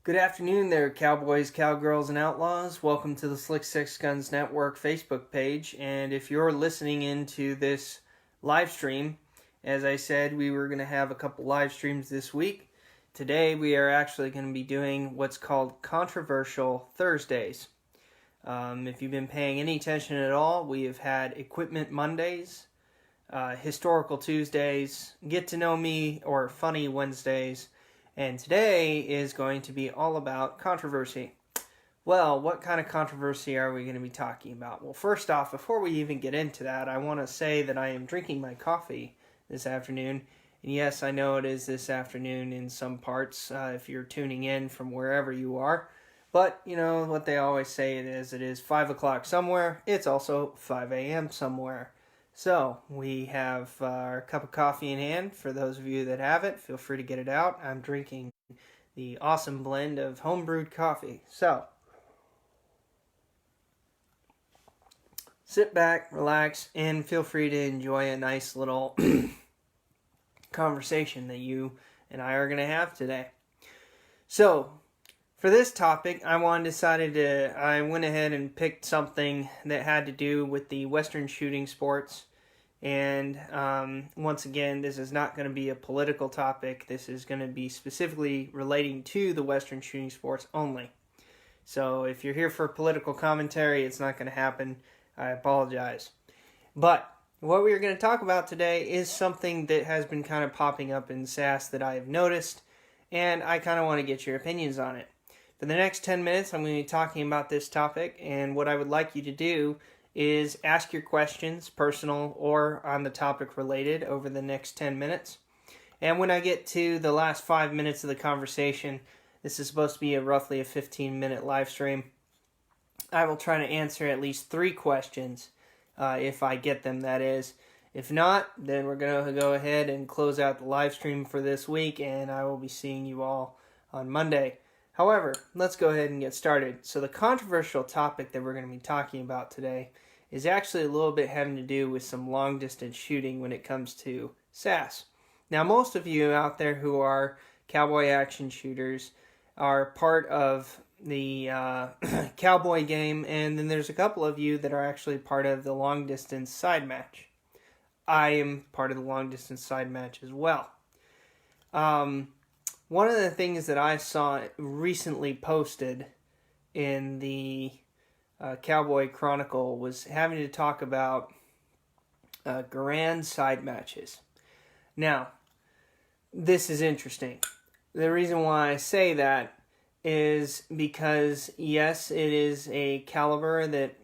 Good afternoon there, cowboys, cowgirls, and outlaws. Welcome to the Slick Sixguns Network Facebook page. And if you're listening into this live stream, as I said, we were going to have a couple live streams this week. Today we are actually going to be doing what's called Controversial Thursdays. If you've been paying any attention at all, we have had Equipment Mondays, Historical Tuesdays, Get to Know Me or Funny Wednesdays, and today is going to be all about controversy. Well, what kind of controversy are we going to be talking about? Well, first off, before we even get into that, I want to say that I am drinking my coffee this afternoon. And yes, I know it is this afternoon in some parts if you're tuning in from wherever you are. But, you know, what they always say it is 5 o'clock somewhere. It's also 5 a.m. somewhere. So, we have our cup of coffee in hand. For those of you that have it, feel free to get it out. I'm drinking the awesome blend of homebrewed coffee. So, sit back, relax, and feel free to enjoy a nice little conversation that you and I are going to have today. So, for this topic, I went ahead and picked something that had to do with the Western shooting sports. And once again, this is not going to be a political topic. This is going to be specifically relating to the Western shooting sports only. So if you're here for political commentary, it's not going to happen. I apologize. But what we are going to talk about today is something that has been kind of popping up in SAS that I have noticed, and I kind of want to get your opinions on it. For the next 10 minutes, I'm going to be talking about this topic, and what I would like you to do is ask your questions, personal or on the topic related, over the next 10 minutes. And when I get to the last 5 minutes of the conversation, this is supposed to be roughly a 15-minute live stream, I will try to answer at least 3 questions, if I get them, that is. If not, then we're going to go ahead and close out the live stream for this week, and I will be seeing you all on Monday. However, let's go ahead and get started. So the controversial topic that we're going to be talking about today is actually a little bit having to do with some long-distance shooting when it comes to SAS. Now, most of you out there who are cowboy action shooters are part of the cowboy game, and then there's a couple of you that are actually part of the long-distance side match. I am part of the long-distance side match as well. One of the things that I saw recently posted in the Cowboy Chronicle was having to talk about Garand side matches. Now, this is interesting. The reason why I say that is because, yes, it is a caliber that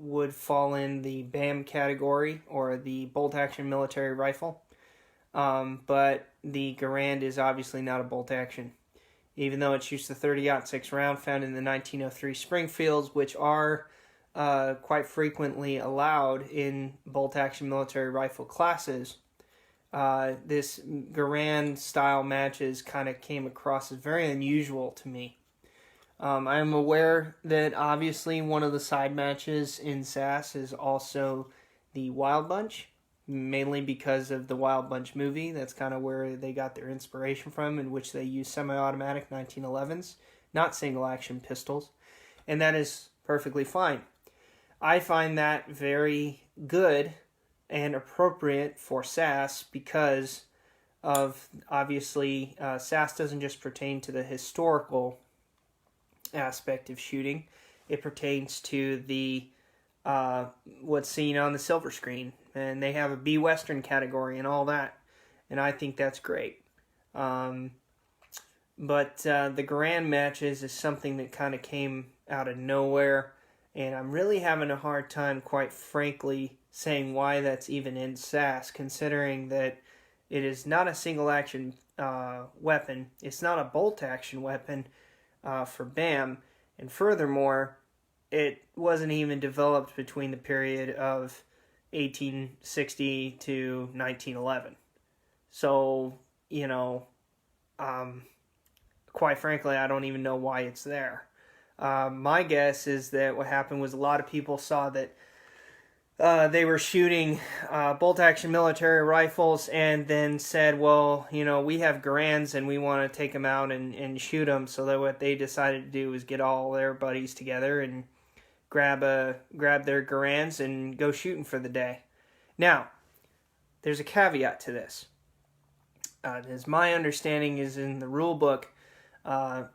would fall in the BAM category, or the bolt-action military rifle. But the Garand is obviously not a bolt-action, even though it shoots the 30-06 round found in the 1903 Springfields, which are quite frequently allowed in bolt-action military rifle classes. This Garand-style matches kind of came across as very unusual to me. I am aware that obviously one of the side matches in SAS is also the Wild Bunch, mainly because of the Wild Bunch movie. That's kind of where they got their inspiration from, in which they use semi-automatic 1911s, not single-action pistols, and that is perfectly fine. I find that very good and appropriate for SAS because of, obviously, SAS doesn't just pertain to the historical aspect of shooting. It pertains to the what's seen on the silver screen, and they have a B Western category and all that, and I think that's great. But the Garand matches is something that kind of came out of nowhere, and I'm really having a hard time, quite frankly, saying why that's even in SAS, considering that it is not a single action weapon, it's not a bolt action weapon for BAM, and furthermore, it wasn't even developed between the period of 1860 to 1911. So, you know, quite frankly, I don't even know why it's there. My guess is that what happened was a lot of people saw that they were shooting bolt-action military rifles, and then said, well, we have Garands and we want to take them out and shoot them. So that what they decided to do was get all their buddies together and grab their Garands and go shooting for the day. Now, there's a caveat to this. As my understanding is in the rule book,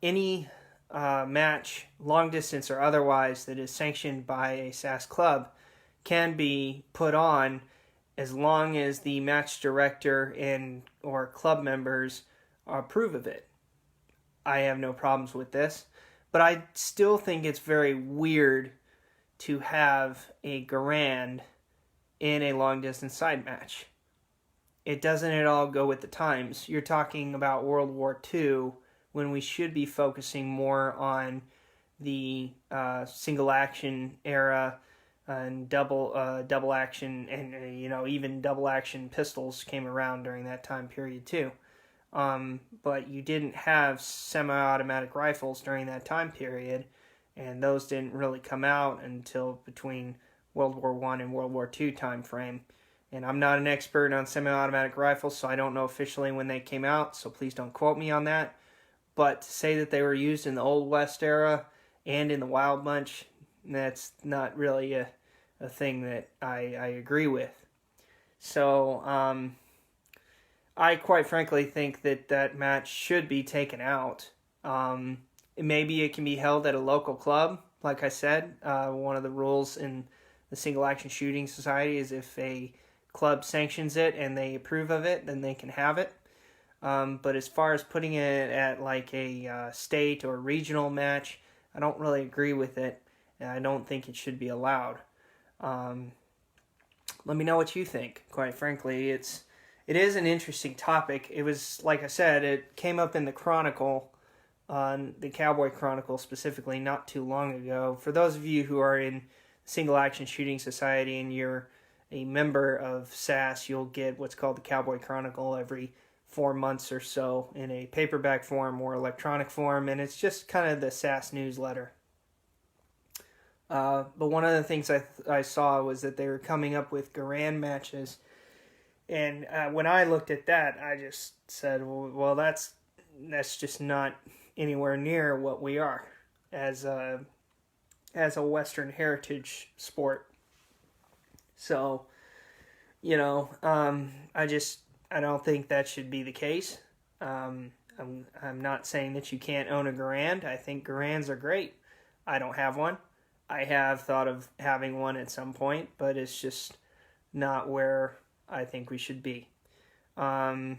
any match, long distance or otherwise, that is sanctioned by a SAS club can be put on as long as the match director and or club members approve of it. I have no problems with this, but I still think it's very weird to have a Garand in a long distance side match. It doesn't at all go with the times. You're talking about World War II, when we should be focusing more on the single action era and double action, and even double action pistols came around during that time period too. But you didn't have semi-automatic rifles during that time period, and those didn't really come out until between World War I and World War II time frame. And I'm not an expert on semi-automatic rifles, so I don't know officially when they came out, so please don't quote me on that. But to say that they were used in the Old West era and in the Wild Bunch, that's not really a thing that I agree with. So I quite frankly think that match should be taken out. Maybe it can be held at a local club. Like I said, one of the rules in the Single Action Shooting Society is if a club sanctions it and they approve of it, then they can have it. But as far as putting it at like a state or regional match, I don't really agree with it, and I don't think it should be allowed. Let me know what you think. Quite frankly, it is an interesting topic. It was, like I said, it came up in the Chronicle, on the Cowboy Chronicle specifically, not too long ago. For those of you who are in Single Action Shooting Society and you're a member of SAS, you'll get what's called the Cowboy Chronicle every 4 months or so in a paperback form or electronic form, and it's just kind of the SAS newsletter. But one of the things I saw was that they were coming up with Garand matches, and when I looked at that, I just said, well, that's just not anywhere near what we are as a Western heritage sport. So, I don't think that should be the case. I'm not saying that you can't own a Garand. I think Garands are great. I don't have one. I have thought of having one at some point, but it's just not where I think we should be. If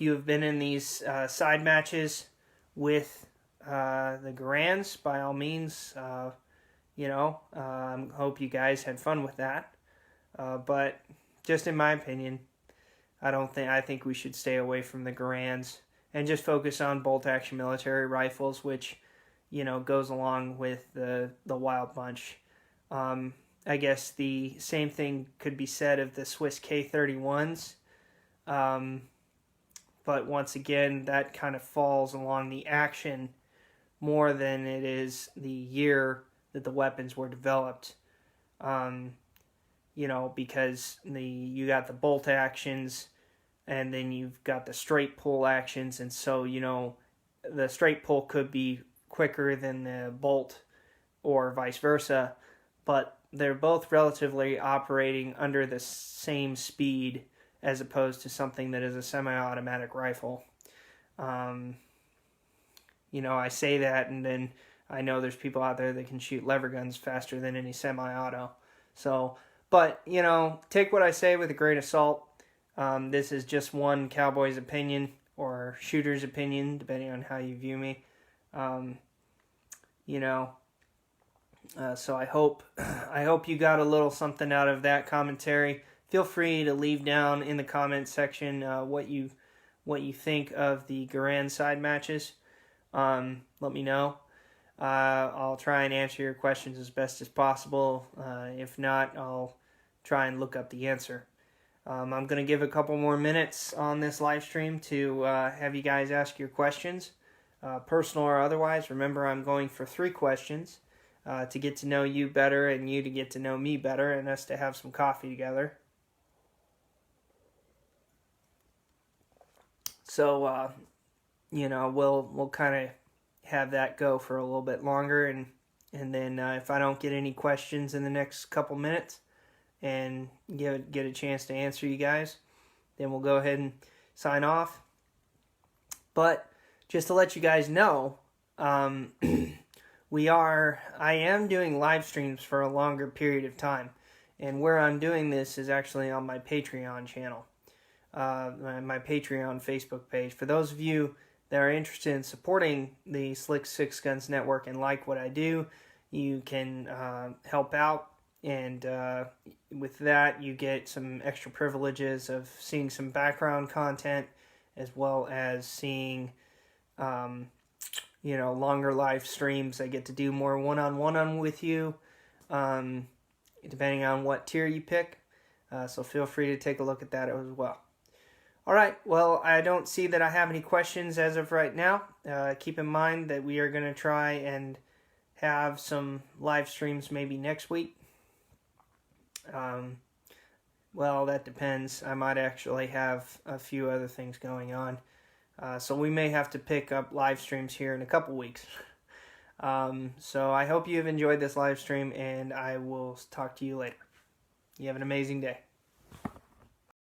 you have been in these side matches with the Garands, by all means, hope you guys had fun with that. But just in my opinion, I think we should stay away from the Garands and just focus on bolt-action military rifles, which, goes along with the Wild Bunch. I guess the same thing could be said of the Swiss K31s. But once again, that kind of falls along the action more than it is the year that the weapons were developed. Because you got the bolt actions, and then you've got the straight pull actions, and so, the straight pull could be quicker than the bolt or vice versa, but they're both relatively operating under the same speed as opposed to something that is a semi-automatic rifle. I say that, and then I know there's people out there that can shoot lever guns faster than any semi-auto. So, but, take what I say with a grain of salt. This is just one cowboy's opinion or shooter's opinion, depending on how you view me. So I hope you got a little something out of that commentary. Feel free to leave down in the comment section what you think of the Garand side matches. Let me know. I'll try and answer your questions as best as possible. If not, I'll try and look up the answer. I'm going to give a couple more minutes on this live stream to have you guys ask your questions, personal or otherwise. Remember, I'm going for 3 questions. to get to know you better and you to get to know me better and us to have some coffee together. So, we'll kind of have that go for a little bit longer, and then if I don't get any questions in the next couple minutes and get a chance to answer you guys, then we'll go ahead and sign off. But just to let you guys know, I am doing live streams for a longer period of time, and where I'm doing this is actually on my Patreon channel, my Patreon Facebook page. For those of you that are interested in supporting the Slick Sixguns Network and like what I do, you can help out, and with that you get some extra privileges of seeing some background content, as well as seeing longer live streams. I get to do more one-on-one with you, depending on what tier you pick. So feel free to take a look at that as well. All right, well, I don't see that I have any questions as of right now. Keep in mind that we are going to try and have some live streams maybe next week. Well, that depends. I might actually have a few other things going on. So we may have to pick up live streams here in a couple weeks. So I hope you've enjoyed this live stream, and I will talk to you later. You have an amazing day.